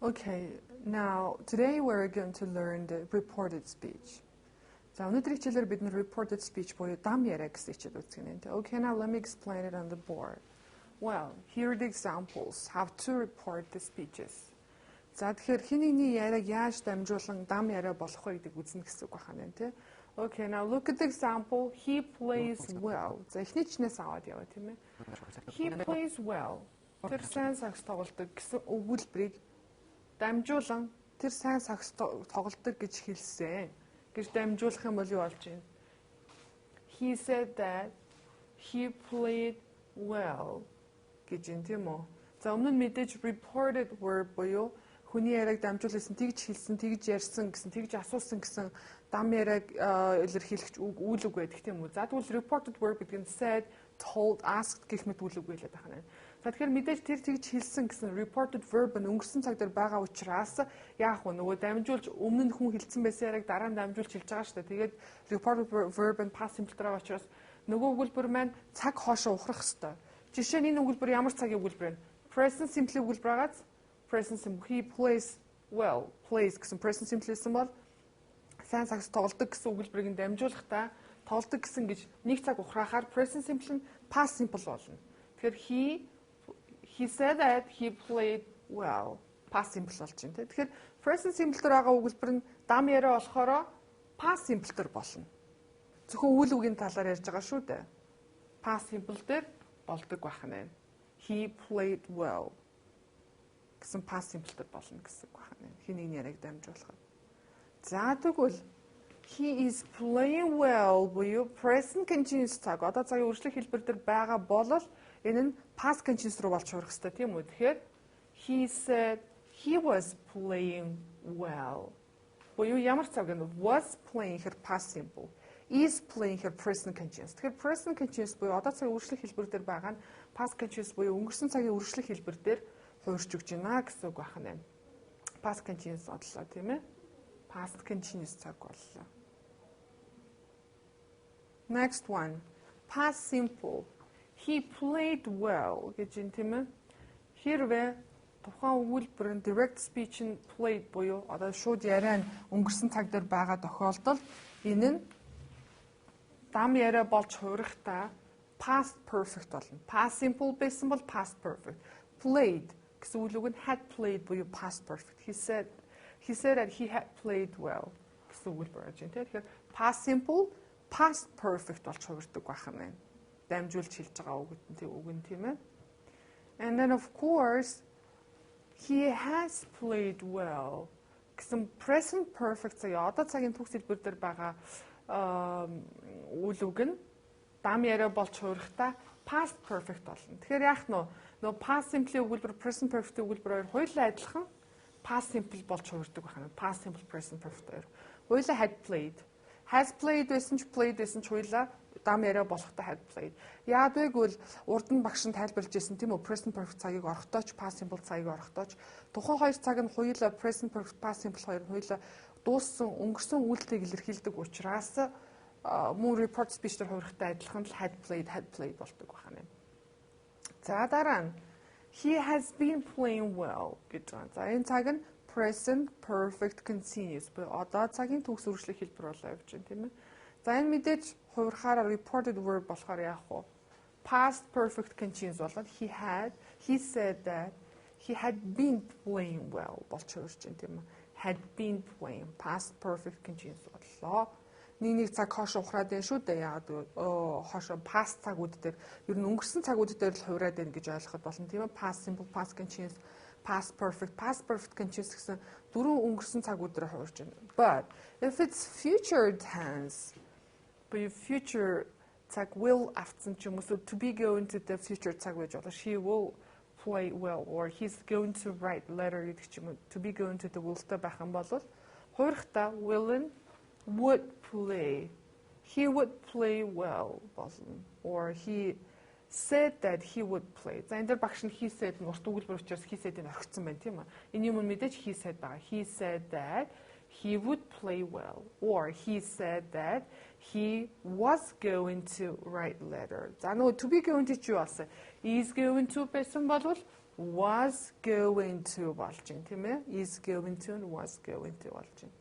Okay, now today we're going to learn the reported speech. За өнөөдрийн хичээлээр бид нэр reported speech буюу дам яриа гэсэн хичээл үзэх нэ. Okay, now let me explain it on the board. Well, here are the examples how to report the speeches. За тэгэхээр хин нэгний яриаг яаж дамжуулан дам яриа болох вэ гэдгийг үзнэ гэсэн үг байна тийм. Okay, now look at the example. He plays well. За эхний чинээс аваад яваа тийм ээ. He plays well. Тэр сайн сакс тоглодог гэсэн өгүүлбэрийг дамжуулан тэр сайн сакс тоглодог гэж хэлсэн. Гэж дамжуулах юм бол юу болж байна? He said that he played well гэж юм тийм үү? За өмнө нь мэдээж reported verb буюу хүний яриаг дамжуулсан, тэгж хэлсэн, тэгж ярьсан гэсэн, тэгж асуусан гэсэн дам яриаг илэрхийлэх үйл үг байдаг тийм үү? За тэгвэл reported verb гэдэг нь said, told, asked гэх мэт үйл үг байлаад байна. За тэгэхээр мэдээж тэр тэгж хэлсэн гэсэн reported verb нь өнгөрсөн цаг дээр байгаа учраас яах вэ? Нөгөө дамжуулж өмнө нь хүн хэлсэн байсан яриаг дараа нь дамжуулж хэлж байгаа шүү дээ. Тэгээд reported verb нь past simple дээр байгаа учраас нөгөө өгүүлбэр маань цаг хоошоо ухрах хэвээр. Жишээ нь энэ өгүүлбэр ямар цагийн өгүүлбэр вэ? Present simple өгүүлбэр байгааз present simple he plays well. Plays гэсэн present simple гэсэн бол сайн сакс тоглодог гэсэн өгүүлбэрийг дамжуулахдаа тоглодог гэсэн гэж нэг цаг ухраахаар present simple нь past simple болно. Тэгэхээр he said that he played well. Past simple болж байна. Тэгэхээр present simple дээр байгаа өгүүлбэр нь дам яриа болохоро past simple дээр болно. Зөвхөн үйл үгийн талаар ярьж байгаа шүү дээ. Past simple дээр болдог байх нь. He played well. Гэсэн past simple дээр болно гэсэн үг байна. Хэнийг яриаг дамжуулах. За тэгвэл he is playing well буюу present continuous цаг. Одоо цагийн үргэлжлэх хэлбэр дээр байгаа болол энэ нь past continuous руу болж хурах хэрэгтэй тийм үү? Тэгэхээр he said he was playing well. Буюу ямар цаг вэ? Was playing her past simple. Is playing her present continuous. Тэгэхээр present continuous буюу одоо цагийн үргэлжлэх хэлбэр дээр байгаа нь past continuous буюу өнгөрсөн цагийн үргэлжлэх хэлбэр дээр хуурч өгч байна гэсэн үг байна. Past continuous бодлоо тийм ээ? Past continuous цаг боллоо. Next one. Past simple. He played well гэж юм тийм ээ. Хэрвээ тухайн өгүүлбэр нь direct speech нь played буюу одоо шууд яриа нь өнгөрсөн цаг дээр байгаа тохиолдолд энэ нь дам яриа болж хуурахтаа past perfect болно. Past simple байсан бол past perfect. Played гэсэн үйл үг нь had played буюу past perfect. He said that he had played well гэсэн үгэлбэр байж байна. Тэгэхээр past simple, past perfect болж хуурдаг байх юм байна. Дамжуулж хэлж байгаа үг нь тийм ээ. And then of course he has played well гэсэн present perfect заяа одоо цагийн төгс хэлбэр дээр байгаа үйл үг нь дам яриа болж хуурахтаа past perfect болно. Тэгэхээр яах нь нөө past simple өгүүлбэр present perfect өгүүлбэр хоёр хоёулаа адилхан past simple болж хуурдаг байна. Past simple present perfect хоёр. Хоёулаа had played. Has played байсан ч played байсан ч хоёулаа дам яриа болохтой had played. Яад вэ гэвэл урд нь багш нь тайлбарлаж ирсэн тийм үү? Present perfect цагийг орохдоо ч past simple цагийг орохдоо ч тухайн хоёр цаг нь хоёулаа present perfect past simple хоёр нь хоёулаа дууссан өнгөрсөн үйлдэлийг илэрхийлдэг учраас мөн report speech дээр хуурахтай адилхан л had played болдог байна. За дараа нь he has been playing well гэж байна. За энэ цаг нь present perfect continuous буюу одоо цагийн төгс үргэлжлэх хэлбэр болоо явж байна тийм ээ. За энэ мэдээж хуурахаараа reported verb болохоор яах вэ? Past perfect continuous болоод he said that he had been playing well болж хуурж байна тийм ээ. Had been playing past perfect continuous боллоо. Нэг цаг хоошо ухраад байна шүү дээ. Яагаад хоошо past цагууд дээр ер нь өнгөрсөн цагууд дээр л хувраад байна гэж ойлгоход болно тийм ээ. Past simple, past continuous, past perfect continuous гэсэн дөрвөн өнгөрсөн цагууд дээр хуурж байна. But if it's future tense, буюу future цаг will автсан ч юм уу to be going to the future цаг гэж болно. She will play well or he's going to write letter гэдэг ч юм уу to be going to the will-тай байх юм бол хуурахтаа will нь would play. He would play well болно. Or he said that he would play. За энэ дээр багш нь he said нь урт өгүүлбэр учраас he said-ийг орхисон байна тийм үү? Энэ юм мэдээж he said байгаа. He said that he would play well. Or he said that he was going to write letter. За нөгөө to be going to юу болсон? Is going to байсан бол was going to болж байна тийм ээ. Is going to and was going to болж байна.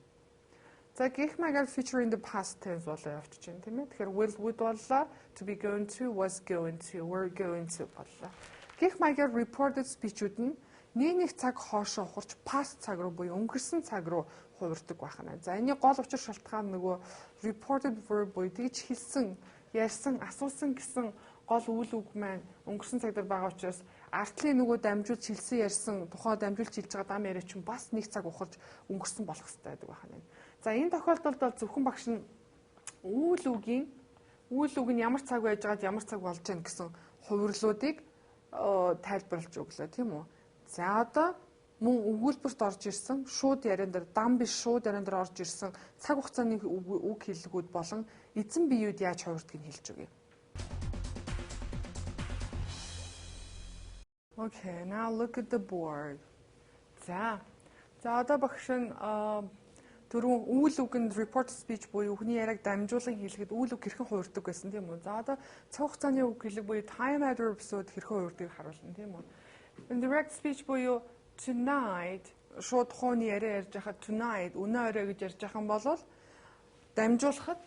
За гэх маягаар feature in the past tense болоо явчих чинь тийм ээ. Тэгэхээр will would боллоо, to be going to, was going to, were going to боллоо. Гэх маягаар reported speech-үүд нь нэг цаг хоошоо ухарч past цаг руу буюу өнгөрсөн цаг руу хувирдаг байна. За энэний гол учир шалтгаан нөгөө reported verb буюу тэгж хэлсэн, ярьсан, асуусан гэсэн гол үйл үг маань өнгөрсөн цаг дээр байгаа учраас артлын нөгөө дамжуулж хэлсэн ярьсан тухай дамжуулж хэлж байгаа дам яриа чинь бас нэг цаг ухарч өнгөрсөн болох хэрэгтэй байдаг байна. За энэ тохиолдолд бол зөвхөн багш нь үйл үг нь ямар цаг байж байгаад ямар цаг болж байна гэсэн хувирлуудыг тайлбарлаж өглөө тийм үү. За одоо мөн өгүүлбэрт орж ирсэн шууд яриан дээр дам биш шууд яриан дээр орж ирсэн цаг хугацааны үг хэллэгүүд болон эзэн биеуд яаж хувирдгийг хэлж өгье. Okay, now look at the board. За одоо багш нь түрүүн үйл үгэнд report speech буюу хүний яриаг дамжуулан хэлэхэд үйл үг хэрхэн хувирдаг байсан тийм үү? За одоо цаг хугацааны үг хэлэг буюу time adverbs-ууд хэрхэн хувирдгийг харуулна тийм үү? Indirect speech буюу tonight шууд хууны яриа ярьж байхад tonight өнөө орой гэж ярьж байгаа юм бол дамжуулахад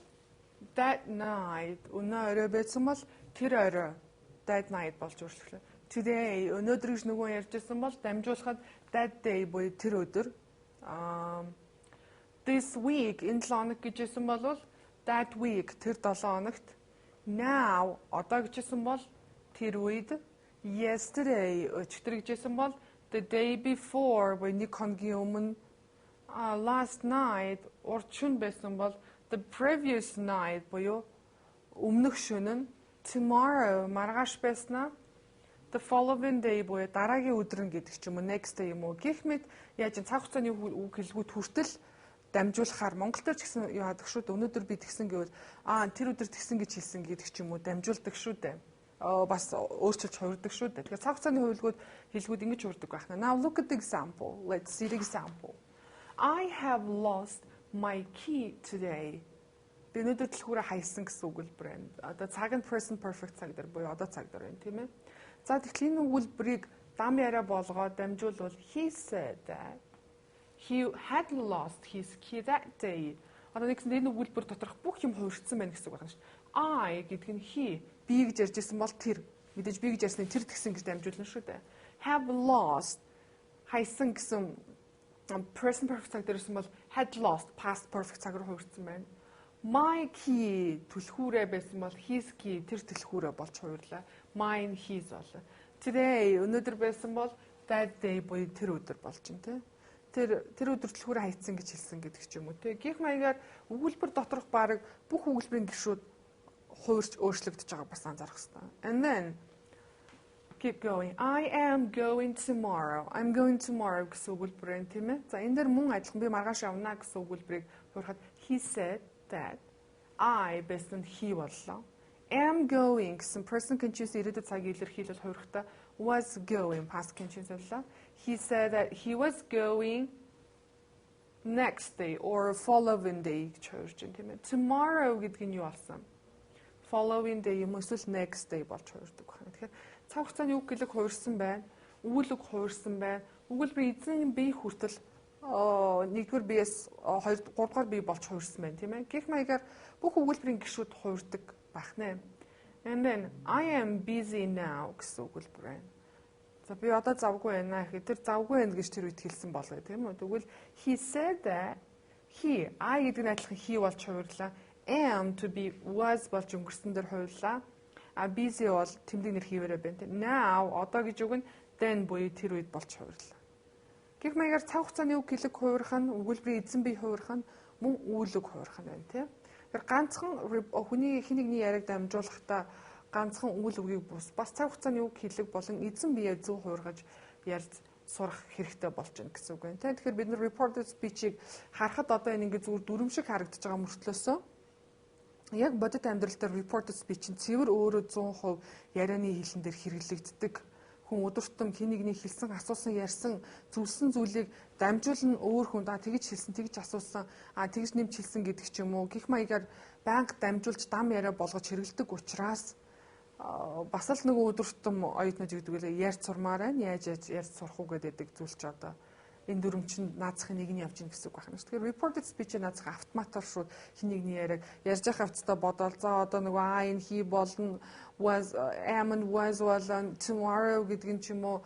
that night өнөө орой байсан бол тэр орой that night болж өөрчлөлөө. Today өнөөдөр гэж нөгөө ярьж байсан бол дамжуулахад that day буюу тэр өдөр. This week энэ 7 хоног гэж хэлсэн бол that week тэр 7 хоногт. Now одоо гэж хэлсэн бол тэр үед. Yesterday өчигдөр гэж хэлсэн бол the day before буюу нэг хоногийн өмнө. Last night урьдчилан байсан бол the previous night буюу өмнөх шөнө нь. Tomorrow маргааш байснаа the following day буюу дараагийн өдөр нь гэдэг ч юм уу next day юм уу гэх мэт яаж цаг хугацааны үг хэлгүүд хүртэл дамжуулахаар Монгол дээр ч гэсэн яадаг шүү дээ. Өнөөдөр би тэгсэн гэвэл тэр өдөр тэгсэн гэж хэлсэн гэдэг ч юм уу дамжуулдаг шүү дээ. Бас өөрчилж хувирдаг шүү дээ. Тэгэхээр цаг хугацааны хэлгүүд ингэж хувирдаг байна. Now look at the example. Let's see the example. I have lost my key today. Би өнөөдөр дэлгүүрээ хайсан гэсэн үгэлбэр байна. Одоо цаг and present perfect цаг дээр буюу одоо цаг дээр байна тийм ээ. За тэгэхээр энэ өгүүлбэрийг дам яриа болгоод дамжуулвал he said that he had lost his key that day. Одоо нэгэн энэ өгүүлбэр доторх бүх юм хувирсан байна гэсэн үг байна шүү. I гэдэг нь he, би гэж ярьж ирсэн бол тэр. Мэдээж би гэж ярьсан тэр тэгсэн гэж дамжуулна шүү дээ. Have lost хайсан гэсэн present perfect цаг дээрсэн бол had lost past perfect цаг руу хувирсан байна. My key түлхүүрээ байсан бол his key тэр түлхүүрээ болж хувирлаа. Mine his болоо. Today өнөөдөр байсан бол that day буюу тэр өдөр болж байна тий. Тэр өдөр түлхүүрээ хайцсан гэж хэлсэн гэдэг ч юм уу тий. Гэх маягаар өгүүлбэр доторх баг бүх өгүүлбэрийн гишүүд хувирч өөрчлөгдөж байгааг бас анзаарах хэрэгтэй. And then keep going. I am going tomorrow. I'm going tomorrow гэсэн өгүүлбэр энэ тийм ээ. За энэ дэр мөн адилхан би маргааш явна гэсэн өгүүлбэрийг хувирахад he said that I байсан he боллоо. Am going гэсэн present continuous ирээдүйд цагийг илэрхийлэл хувирахтаа was going past continuous боллоо. He said that he was going next day or following day гэж хувирж байна тийм ээ. Tomorrow гэдэг нь юу болсон? Following day юм эсвэл next day болж хувирдаг байна. Тэгэхээр цаг хугацааны үг гэлэг хувирсан байна. Үйл үг хувирсан байна. Өгүүлбэр эзэн бие хүртэл нэгдүгээр биеэс 2 3 дугаар бие болж хувирсан байна тийм ээ. Гэх маягаар бүх өгүүлбэрийн гишүүд хувирдаг байх нэ. And then I am busy now гэсэн өгүүлбэр байна. За би одоо завгүй байна гэхэд тэр завгүй байна гэж тэр үед хэлсэн болоо тийм үү. Тэгвэл he said that he I гэдэг нь адилхан he болж хувирлаа. Am to be was болж өнгөрсөн дээр хувирлаа. Busy бол тэмдэг нэр хийвэрэ байна тийм. Now одоо гэж үг нь then буюу тэр үед болж хувирлаа. Гэх маягаар цаг хугацааны үг хэлэг хувирах нь өгүүлбэрийн эзэн бие хувирах нь мөн үйл үг хувирах нь байна тийм. Тэгэхээр ганцхан хүний хин нэгний яриаг дамжуулахдаа ганцхан үйл үгийг бас цаг хугацааны үг хэлэг болон эзэн биеэ зөв хувиргаж ярьж сурах хэрэгтэй болж байна гэсэн үг байна тийм. Тэгэхээр бид нар reported speech-ийг харахад одоо энэ ингээд зүгээр дүрм шиг харагдаж байгаа мөртлөөсөө яг бодит амьдрал дээр reported speech нь цэвэр өөрөө 100% ярианы хэлэн дээр хэрэглэгддэг. Хүн өдөртөм хин нэгний хэлсэн асуусан ярьсан зүйлсэн зүйлийг дамжуулна өөр хүнд тэгж хэлсэн тэгж асуусан тэгж нэмж хэлсэн гэдэг ч юм уу гэх маягаар банк дамжуулж дам яриа болгож хэрэглэдэг учраас бас л нөгөө өдөртөм оюутнууд гэдэг үлээ ярьж сурмаар байна. Яаж ярьж сурах уу гэдэг зүйл ч одоо энэ дүрм чинь наацхийн нэг нь явж гин гэсэн үг байна шүү. Тэгэхээр reported speech наацхийн автоматар шууд хин нэгний яриаг ярьж явах хавцтай бодоол за одоо нөгөө энэ хий болно was am and was болон tomorrow гэдэг нь ч юм уу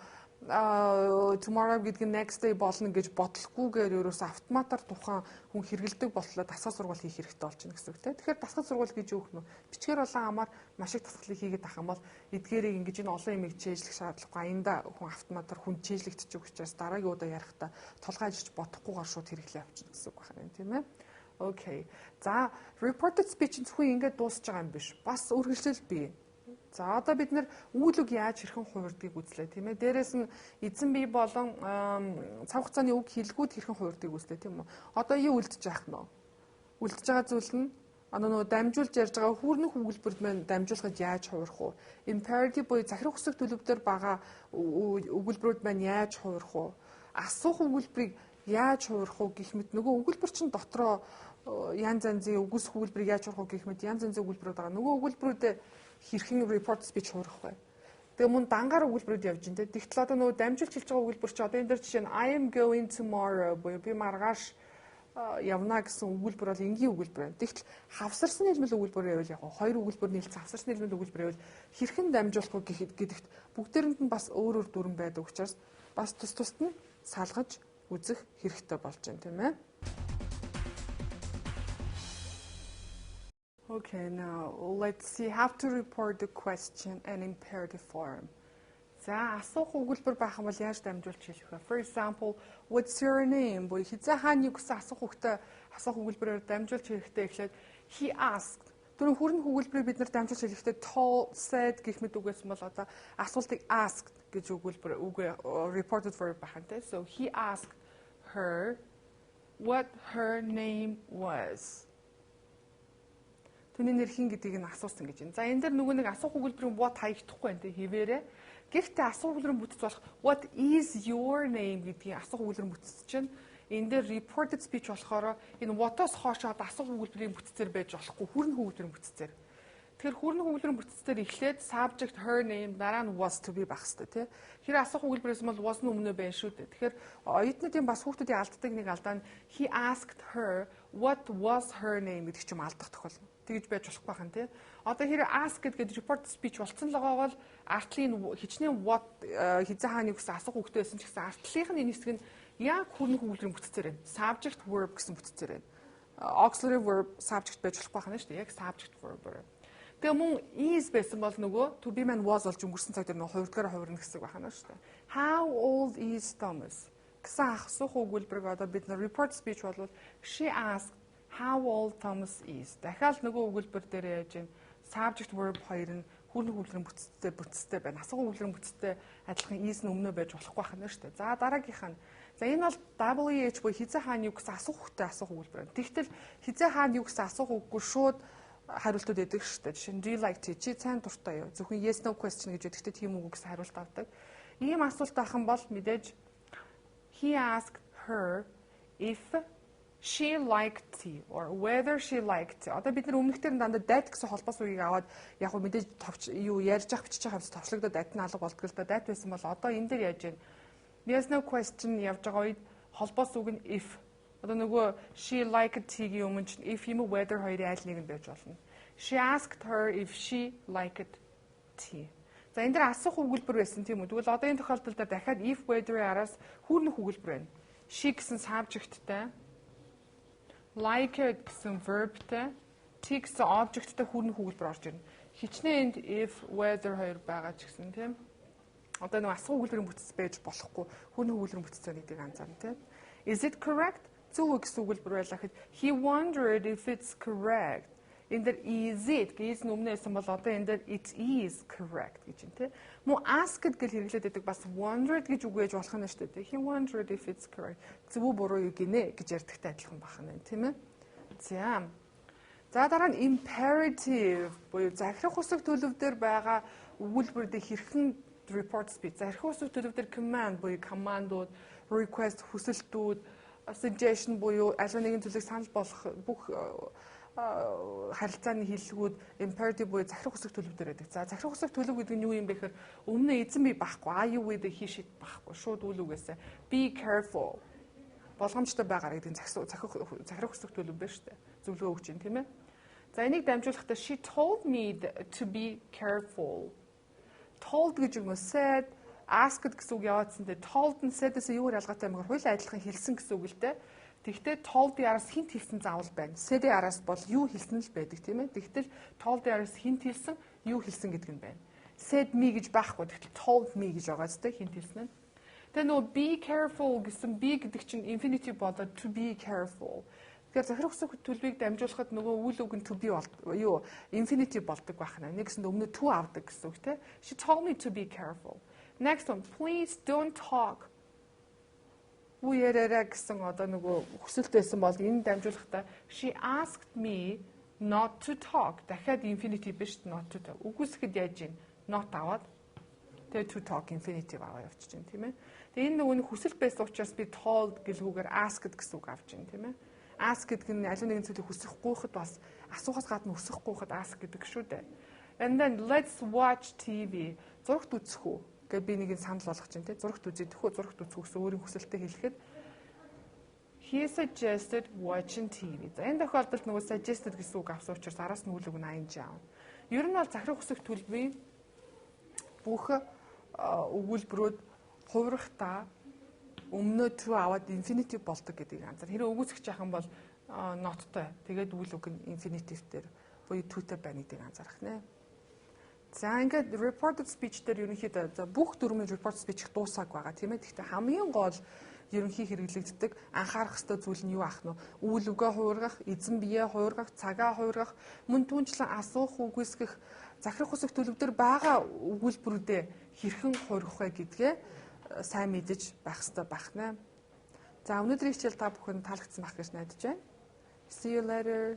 tomorrow гэдэг нь next day болно гэж бодлохгүйгээр ерөөс автоматар тухайн хүн хэрэгэлдэг болтлоо дасгал сургууль хийх хэрэгтэй болж байна гэсэн үг тийм. Тэгэхээр дасгал сургууль гэж юу гэх нь бичгээр болон амаар маш их дасгалыг хийгээд ах юм бол эдгээрийг ингэж энэ олон юмыг чэйжлэх шаардлагагүй аянда хүн автоматар хүн чэйжлэгдчих учраас дараагийн удаа ярихдаа толгойжиж бодохгүйгээр шууд хэрэглээ авчихна гэсэн үг байна тийм ээ. Окей. За reported speech зөвхөн ингэж дуусч байгаа юм биш. Бас үргэлжлэл бий. За одоо бид нэр үйл үг яаж хэрхэн хувирдгийг үзлээ тийм ээ. Дээрээс нь эзэн бие болон цаг хугацааны үг хэлгүүд хэрхэн хувирдгийг үзлээ тийм үү. Одоо юу үлдэж яах нь вэ? Үлдэж байгаа зүйл нь нөгөө дамжуулж ярьж байгаа хүүрнэх өгүүлбэрд маань дамжуулахад яаж хувирах вэ? Imperative буюу захирах хүсэх төлөвдөр байгаа өгүүлбэрүүд маань яаж хувирах вэ? Асуух өгүүлбэрийг яаж хувирах вэ гэх мэт нөгөө өгүүлбэр чинь дотроо янз янзын үгүйсэх өгүүлбэрийг яаж хувирах вэ гэх мэт янз янзын өгүүлбэрүүд байгаа. Нөгөө өгүүлбэрүүдэд хэрхэн report speech хувирах вэ? Тэгээ мөн дангаар өгүүлбэрүүд явж байна те. Тэгтэл одоо нөгөө дамжуулж хэлж байгаа өгүүлбэр чи одоо энэ дээр жишээ нь I am going tomorrow буюу би маргааш явна гэсэн өгүүлбэр бол энгийн өгүүлбэр байна. Тэгтэл хавсарсан хэлмэл өгүүлбэр байвал яг хоёр өгүүлбэр нийлж хавсарсан хэлмэл өгүүлбэр байвал хэрхэн дамжуулах вэ гэдэгт бүгдээрэнд нь бас өөр өөр дүрэн байдаг учраас бас тус-тусд нь салгаж үзэх хэрэгтэй болж байна тийм ээ. Okay, now let's see how to report the question in imperative form. За асуух өгүүлбэр байх юм бол яаж дамжуулж хэлэх вэ? For example, what's your name? Буюу хизээ хаана юу гэсэн асуух хөхтэй асуух өгүүлбэрээр дамжуулж хэлэхдээ эхлээд he asked. Түрүүн хүрнэх өгүүлбэрийг бид нар дамжуулж хэлэхдээ told, said гэх мэт үг гэсэн бол одоо асуултыг asked гэж өгүүлбэр reported verb байх нь тийм. So he asked her what her name was. Түүний нэр хин гэдгийг нь асуусан гэж байна. За энэ дээр нөгөө нэг асуух өгүүлбэрийн what хаягдахгүй байна тийм хэвээрээ. Гэхдээ асуух өгүүлбэрийн бүтц болох what is your name гэдгийг асуух өгүүлбэрийн бүтц чинь энэ дээр reported speech болохоор энэ what-оос хоошоод асуух өгүүлбэрийн бүтцээр байж болохгүй хүрнэх өгүүлбэрийн бүтцээр. Тэгэхээр хүрнэх өгүүлбэрийн бүтцээр эхлээд subject her name дараа нь was to be байх хэрэгтэй тийм. Тэгэхээр асуух өгүүлбэрээс бол was нь өмнө байна шүү дээ. Тэгэхээр оюутнуудын бас хүүхдүүдийн алддаг нэг алдаа нь he asked her what was her name гэдэг ч юм алдах тохиолдол. Тэгж байж болохгүй байна тий. Одоо хэрэг ask гэдэг report speech болцсон л байгаа бол артлын хичнээн what хизээ хаана юу гэсэн асуух хөвгтэй байсан ч гэсэн артлынх нь энэ хэсэг нь яг хүрнэх өгүүлбэрийн бүтцээр байна. Subject verb гэсэн бүтцээр байна. Auxiliary verb subject байж болохгүй байна шүү дээ. Яг subject verb байна. Тэгээ мөн is байсан бол нөгөө to be man was болж өнгөрсөн цаг дээр нөгөө хувирдгаар хувирна гэсэн байна шүү дээ. How old is Thomas? Гэсэн асуух өгүүлбэрийг одоо бид нар report speech болвол she asked how old Thomas is. Дахиад нөгөө өгүүлбэр дээр яаж юм subject verb хоёр нь хүрнэх өгүүлбэрийн бүтцтэй байна. Асуух өгүүлбэрийн бүтцтэй адилхан is нь өмнөө байж болохгүй байна шүү дээ. За дараагийнх нь. За энэ бол WH буюу хизээ хаана юу гэсэн асуух хөхтэй асуух өгүүлбэр байна. Тэгтэл хизээ хаана юу гэсэн асуух үггүй шууд хариултууд өгдөг шүү дээ. Жишээ нь do you like tea? Чи цайн дуртай юу? Зөвхөн yes no question гэж өгдөг. Тэгтээ тийм үг гэсэн хариулт авдаг. Ийм асуулт авах юм бол мэдээж he asked her if she liked tea or whether she liked tea. Одоо бид нар өмнөхдөр дандаа that гэсэн холбоос үгийг аваад яг хөө мэдээж юу ярьж явах бичиж байгаа юмс товчлогдоод that нь алга болдгоо л да. That байсан бол одоо энэ дээр яаж вэ? Yes no question явж байгаа үед холбоос үг нь if. Одоо нөгөө she liked tea-гийн өмнө чинь if юм whether хоёрын аль нэг нь байж болно. She asked her if she liked tea. За энэ дээр асуух өгүүлбэр байсан тийм үү? Тэгвэл одоо энэ тохиолдолд дахиад if whether-ийн араас хүрнэх өгүүлбэр байна. She гэсэн subject-тай, like гэсэн verb-тэй, tea гэсэн object-тэй хүрнэх өгүүлбэр орж ирнэ. Хичнээн энд if whether хоёр байгаа ч гэсэн тийм. Одоо нэг асуух өгүүлбэрийн бүтц байж болохгүй хүрнэх өгүүлбэрийн бүтцтэй нэгдийг анзаарна тийм. Is it correct? Зөв гэсэн өгүүлбэр байлаа гэхэд he wondered if it's correct. Энэ дээр is it гэж өмнөөсөн бол одоо энэ дээр it is correct гэж юм тийм. Мөн asked гэж хэрэглээд байдаг бас wondered гэж үг байж болох нь шүү дээ. He wondered if it's correct. Зөв буруу юу гинэ гэж ярьдагтай адилхан байна тийм ээ. За дараа нь imperative буюу захирах хүсэг төлөвдөр байгаа өгүүлбэрүүдийг хэрхэн report speech. Захирах хүсэг төлөвдөр command буюу командууд, request хүсэлтүүд, suggestion буюу аль нэгэн зүйлийг санал болгох бүх харилцааны хэллэгүүд imperative буюу захирах хүсэх төлөвдөр байдаг. За захирах хүсэх төлөв гэдэг нь юу юм бэ гэхээр өмнө нь эзэн бий байхгүй, are you with he shit байхгүй. Шууд үл үгээсээ be careful. Болгоомжтой байгаарай гэдэг нь захирах хүсэх төлөв байна шүү дээ. Зөвлөгөө өгч юм тийм ээ. За энийг дамжуулахдаа she told me to be careful. Told гэж юм уу said, asked гэсэн үг яваадсан дээ. Told and said-ээс юугаар ялгаатай юм бэ? Хоёулаа адилхан хэлсэн гэсэн үг л дээ. Тэгвэл told-ийн араас хинт хэлсэн заавал байна. Said-ийн араас бол юу хэлсэн л байдаг тийм ээ. Тэгвэл told-ийн араас хинт хэлсэн, юу хэлсэн гэдэг нь байна. Said me гэж байхгүй. Тэгвэл told me гэж байгаа зү хинт хэлсэн нь. Тэгээ нөгөө be careful гэсэн be гэдэг чинь infinitive болоод to be careful. Тэгэхээр захирах хүсэх төлөвийг дамжуулахад нөгөө үйл үг нь to be юу infinitive болдог байх нь. Нэгсэнд өмнө to авдаг гэсэн үг тийм. She told me to be careful. Next one, please don't talk. Үерээрээ гэсэн одоо нөгөө хүсэлт байсан бол энэ дамжуулахдаа she asked me not to talk. Дахиад infinitive биш not to talk. Үгүйсэхэд яаж ийн not аваад тэгээ to talk infinitive аваа явчих чинь тийм ээ. Тэгээ энэ нөгөө хүсэлт байсан учраас би told гэлгүүгээр asked гэсэн үг авч чинь тийм ээ. Ask гэдэг нь аливаа нэгэн зүйлийг хүсэхгүйхэд бас асуухаас гадна хүсэхгүйхэд ask гэдэг шүү дээ. And then let's watch TV. Зурагт үзэх үү? Гэт би нэг нь санал болгох чинь тийм зурагт үзэх төхөө зурагт үзэх гэсэн өөрийн хүсэлтэд хэлэхэд he suggested watching TV. За энэ тохиолдолд нөгөө suggested гэсэн үг авсан учраас араас нь үл үг нь ing аав. Ер нь бол захирах хүсэх төлбөрийн бүх өгүүлбэрүүд хувирахтаа өмнөө true аваад infinitive болдог гэдгийг анзаар. Хэрэв өгүүлсэх жахан бол notтой. Тэгээд үйл үг нь infinitive дээр буюу to-тэй байна гэдгийг анзаарах нэ. За ингээд reported speech дээр ерөнхийдөө бүх дөрвөн reported speech дуусааг байгаа тийм ээ. Гэхдээ хамгийн гол ерөнхий хэрэглэгддэг анхаарах ёстой зүйл нь юу ах нь үйл үгээ хуургах, эзэн биеэ хуургах, цагаа хуургах, мөн түнчлэн асуух, үгүйсгэх, захирах хүсэх төлөвдөр байгаа өгүүлбэрүүдээ хэрхэн хуургах вэ гэдгээ сайн мэдэж байх ёстой байх нэ. За өнөөдрийн хичээл та бүхэнд таалагдсан байх гэж найдаж байна. See you later.